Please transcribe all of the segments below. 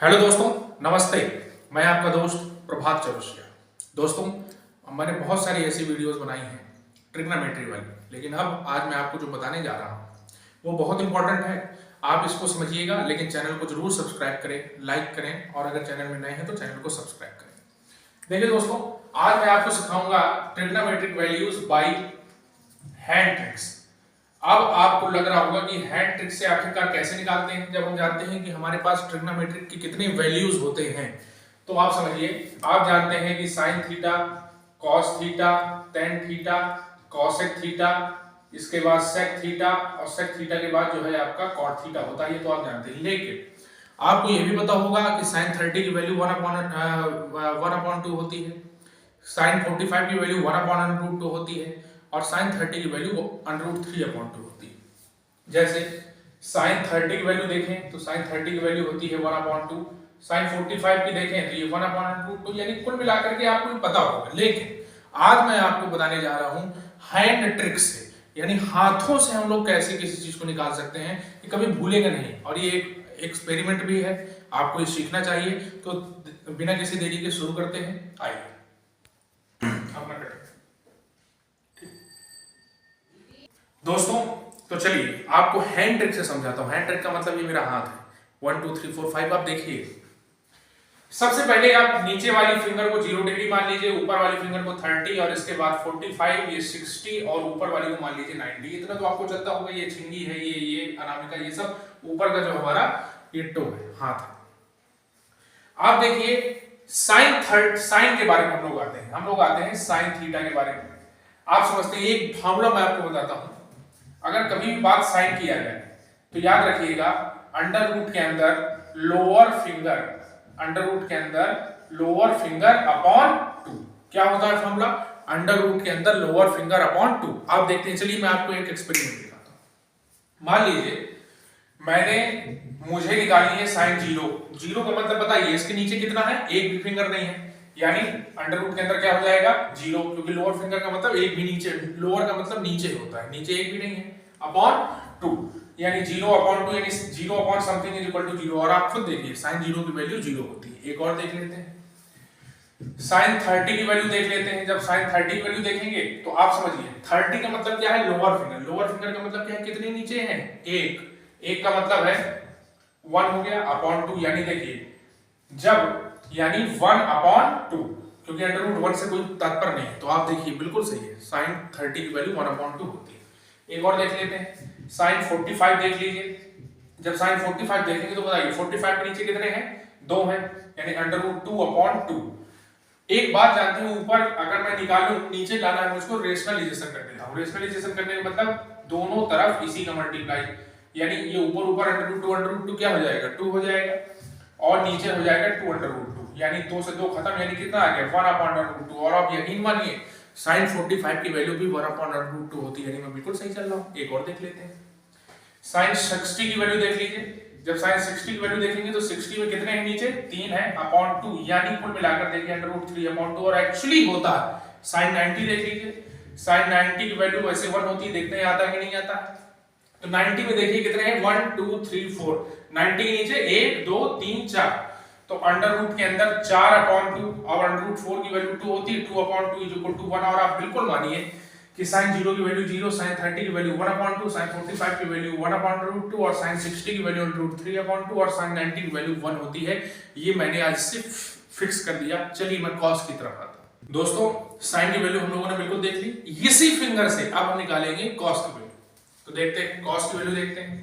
Hello दोस्तों, नमस्ते। मैं आपका दोस्त प्रभात चौरसिया। दोस्तों, मैंने बहुत सारी ऐसी वीडियोस बनाई हैं ट्रिग्नोमेट्री वाली, लेकिन अब आज मैं आपको जो बताने जा रहा हूँ वो बहुत इंपॉर्टेंट है। आप इसको समझिएगा, लेकिन चैनल को जरूर सब्सक्राइब करें, लाइक करें, और अगर चैनल में नए हैं तो चैनल को सब्सक्राइब करें। देखिए दोस्तों, आज मैं आपको सिखाऊंगा trigonometric values by hand tricks. अब आपको लग रहा होगा कि हैंड ट्रिक से आखिरकार कैसे निकालते हैं, जब हम जानते हैं कि हमारे पास ट्रिग्नोमेट्रिक की कितनी वैल्यूज होते हैं। तो आप समझिए, आप जानते हैं कि sine theta, cos theta, tan theta, cosec theta, इसके बाद सेक थीटा, और सेक थीटा के बाद जो है आपका कॉट थीटा होता है। ये तो आप जानते हैं, लेकिन आपको यह भी पता होगा कि साइन 30 की वैल्यू 1/2 होती है, साइन 45 की वैल्यू 1/√2 होती है, और साइन 30 की वैल्यू √3/2 होती है। जैसे साइन 30 की वैल्यू देखें तो साइन 30 की वैल्यू होती है 1/2, साइन 45 की देखें तो ये 1/√2, यानी कुल मिलाकर के आपको पता होगा। लेकिन आज मैं आपको बताने जा रहा हूं हैंड ट्रिक से, यानी हाथों से हम लोग कैसे किसी चीज को निकाल सकते हैं कि कभी भूलेंगे नहीं। और ये एक एक्सपेरिमेंट भी है, आपको ये सीखना चाहिए। तो बिना किसी देरी के शुरू करते हैं, आइए अपना करें। दोस्तों, तो चलिए आपको हैंड ट्रिक से समझाता हूं। हैंड ट्रिक का मतलब ये मेरा हाथ है, 1 2 3 4 5। आप देखिए, सबसे पहले आप नीचे वाली फिंगर को 0 डिग्री मान लीजिए, ऊपर वाली फिंगर को 30, और इसके बाद 45, ये 60, और ऊपर वाली को मान लीजिए 90। इतना तो आपको चलता होगा। ये छिंगी है, ये अनामिका, ये सब ऊपर का जो हमारा ये टो है, हाथ है। आप देखिए, साइन के बारे में हम लोग आते हैं साइन थीटा के बारे में। आप समझते हैं, एक फार्मूला मैं आपको बताता हूं। अगर कभी भी बात साइन की जाए तो याद रखिएगा, अंडर रूट के अंदर लोअर फिंगर अपॉन 2। क्या होता है फॉर्मूला? अंडर रूट के अंदर लोअर फिंगर अपॉन 2। आप देखते हैं, चलिए मैं आपको एक एक्सपेरिमेंट दिखाता हूं। मान लीजिए मुझे निकालनी है साइन 0 का मतलब बताइए, इसके नीचे कितना है? एक भी फिंगर नहीं है, यानी अंडर रूट के अंदर क्या हो जाएगा? 0, क्योंकि लोअर फिंगर का मतलब एक भी नीचे, लोअर का मतलब नीचे होता है, नीचे एक भी नहीं है, अपॉन 2, यानी 0/2, यानी 0 upon something is equal to 0। और आप खुद देखिए, साइन 0 की वैल्यू 0 होती है। एक और देख लेते हैं, साइन 30 की वैल्यू देख लेते हैं। जब साइन 30 की वैल्यू देखेंगे तो आप समझिए, 30 का मतलब क्या है? लोअर फिंगर का मतलब क्या है? कितने नीचे हैं? एक का मतलब है 1 हो गया, अपॉन 2, यानी देखिए यानी 1/2, क्योंकि अंडर रूट 1 से कोई तात्पर्य नहीं है। तो आप देखिए, बिल्कुल सही है, साइन 30 की वैल्यू 1/2 होती है। एक और देख लेते हैं, साइन 45 देख लीजिए। जब साइन 45 देखेंगे तो बताइए, 45 के नीचे कितने हैं? 2 हैं, यानी अंडर रूट 2/2। एक बात जानते हैं, ऊपर अगर मैं निकालूं, नीचे लाना है मुझको, रेशनलाइजेशन कर देता हूं। रेशनलाइजेशन करने का मतलब दोनों तरफ इसी का मल्टीप्लाई, यानी ये ऊपर अंडर रूट 2 क्या हो जाएगा? 2 हो जाएगा, और नीचे हो जाएगा 2/2, यानी 2 से 2 खत्म, यानी कितना आ गया? 1/2। और आप यकीन मानिए, साइन 45 की वैल्यू भी 1/2 होती है, यानी मैं बिल्कुल सही चल रहा हूं। एक और देख लेते हैं, साइन 60 की वैल्यू देख लीजिए। जब साइन 60 की वैल्यू देखेंगे तो 60 में कितने हैं नीचे? 3 है, अपॉन 2, यानी कुल मिलाकर देखिए √3/2। और एक्चुअली होता है साइन 90 देख लीजिए। साइन 90 की वैल्यू वैसे 1 होती है, देखते हैं आता है कि नहीं आता। तो 90 में देखिए कितने हैं? 1 2 3 4। 90 के नीचे 1 2 3 4, तो अंडर रूट के अंदर 4/2, और अंडर रूट 4 की वैल्यू 2 होती है, 2/2 इज इक्वल टू 1। और आप बिल्कुल मानिए कि साइन 0 की वैल्यू 0, साइन 30 की वैल्यू 1/2, साइन 45 की वैल्यू 1/2, और साइन 60 की वैल्यू √3/2, और साइन 90 की वैल्यू 1 होती है। ये मैंने आज से फिक्स कर दिया। चलिए मैं कॉस की तरफ आता हूं। दोस्तों, साइन की वैल्यू हम लोगों ने बिल्कुल देख ली। इसी फिंगर से अब हम निकालेंगे कॉस की वैल्यू। तो देखते हैं, कॉस की वैल्यू देखते हैं।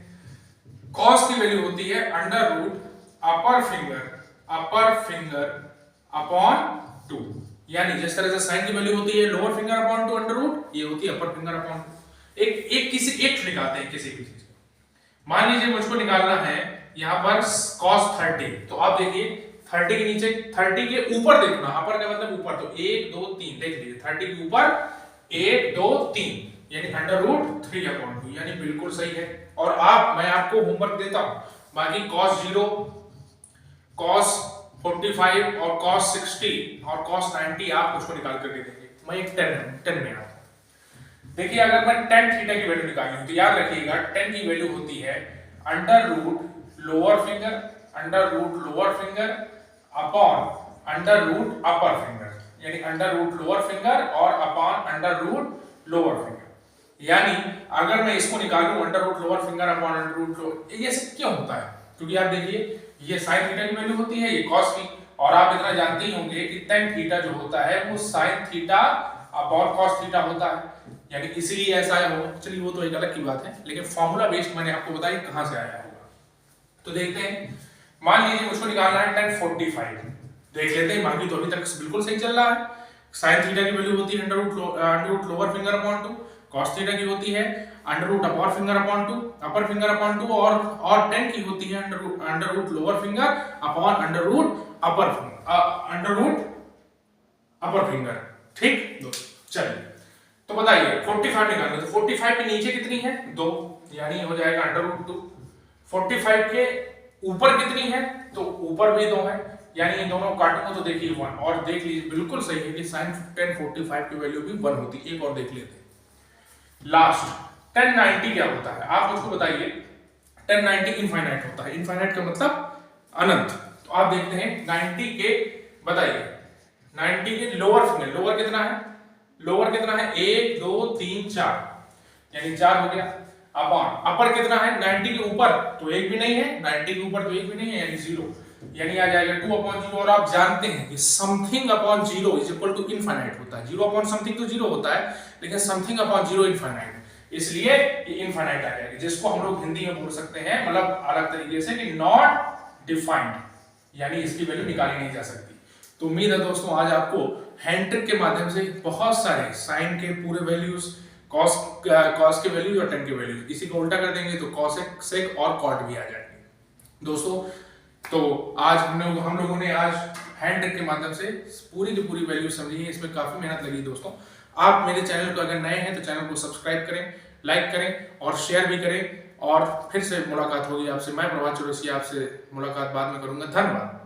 कॉस की वैल्यू होती है under root upper finger upon 2, यानी जिस तरह से साइन की वैल्यू होती है lower finger upon 2 under root, ये होती है अपर फिंगर अपॉन 2। एक निकालते हैं किसी भी चीज। मान लीजिए मुझको निकालना है यहां पर cos 30, तो आप देखिए 30 के नीचे, 30 के ऊपर देखना, अपर का मतलब ऊपर, तो 1 2 3 देख लीजिए, 30 के ऊपर 1 2 3, यानी अंडर रूट 3/2, यानी बिल्कुल सही है। और मैं आपको होमवर्क देता हूं, बाकी cos 0, cos 45 और cos 60 और cos 90 आप उसको निकाल करके देखिए। मैं एक 10 में आता हूं। देखिए, अगर मैं tan थीटा की वैल्यू निकालनी हो तो याद रखिएगा, tan की वैल्यू होती है under root lower finger under root lower finger upon under root upper finger, यानी अंडर रूट लोअर फिंगर और upon under root lower finger. यानी अगर मैं इसको निकालूं under root lower finger upon under root lower, ये सब क्यों होता है? क्योंकि आप देखिए ये साइन थीटा की वैल्यू होती है, ये कॉस की, और आप इतना जानते ही होंगे कि tan थीटा जो होता है वो sine theta upon cos theta होता है, यानी इसीलिए ऐसा आया होगा। चलिए वो तो एक अलग की बात है, लेकिन फॉर्मूला बेस्ड मैंने आपको बताया कहां से आया होगा। तो देखते हैं, मान लीजिए मुझको निकालना है tan 45, देख लेते हैं, बाकी तो अभी तक बिल्कुल सही चल रहा है। साइन थीटा की वैल्यू होती है under root lower finger upon 2, cos theta की होती है under root upper finger upon 2, upper finger upon 2, और tan की होती है under root lower finger upon under root upper finger. ठीक दोस्तों, चलिए तो बताइए 45 निकालना, तो 45 के नीचे कितनी है? 2, यानी हो जाएगा अंडर रूट 2। 45 के ऊपर कितनी है? तो ऊपर भी 2 है, यानी ये दोनों काटूंगा तो देखिए 1, और देख लीजिए बिल्कुल सही है कि sin tan 45 की वैल्यू भी 1 होती है। एक और देख लेते हैं, लास्ट tan 90 क्या होता है? आप मुझको बताइए। tan 90 इनफाइनाइट होता है, इनफाइनाइट का मतलब अनंत। तो आप देखते हैं 90 के, बताइए 90 के लोअर फिंगर, लोअर कितना है? लोअर कितना है? 1 2 3 4, यानी 4 हो गया। अपॉन अपर कितना है? 90 के ऊपर तो एक भी नहीं है, 90 के ऊपर तो एक भी नहीं है, यानी 0, यानी आ जाएगा 2 अपॉन 0। और आप जानते हैं कि something upon 0 is equal to infinite होता है। 0 अपॉन समथिंग तो 0 होता है, लेकिन समथिंग अपॉन 0 इनफाइनाइट, इसलिए ये इनफाइनाइट आ जाएगा, जिसको हम लोग हिंदी में बोल सकते हैं मतलब अलग तरीके से कि नॉट डिफाइंड, यानी इसकी वैल्यू निकाली नहीं जा सकती। तो उम्मीद है दोस्तों आज आपको हैंड ट्रिक के माध्यम से बहुत सारे साइन के पूरे वैल्यूज, कॉस के वैल्यूज और tan के वैल्यूज, इसी को उल्टा कर देंगे तो कॉसेक, सेक और कॉट भी आ जाएंगे दोस्तों। तो आज हम लोगों ने आज हैंड ट्रिक के माध्यम से पूरी की पूरी वैल्यू समझी है, इसमें काफी मेहनत लगी दोस्तों। आप मेरे चैनल को अगर नए हैं तो चैनल को सब्सक्राइब करें, लाइक करें और शेयर भी करें, और फिर से मुलाकात होगी आपसे। मैं प्रभात चौरसिया आपसे मुलाकात बाद में करूंगा। धन्यवाद।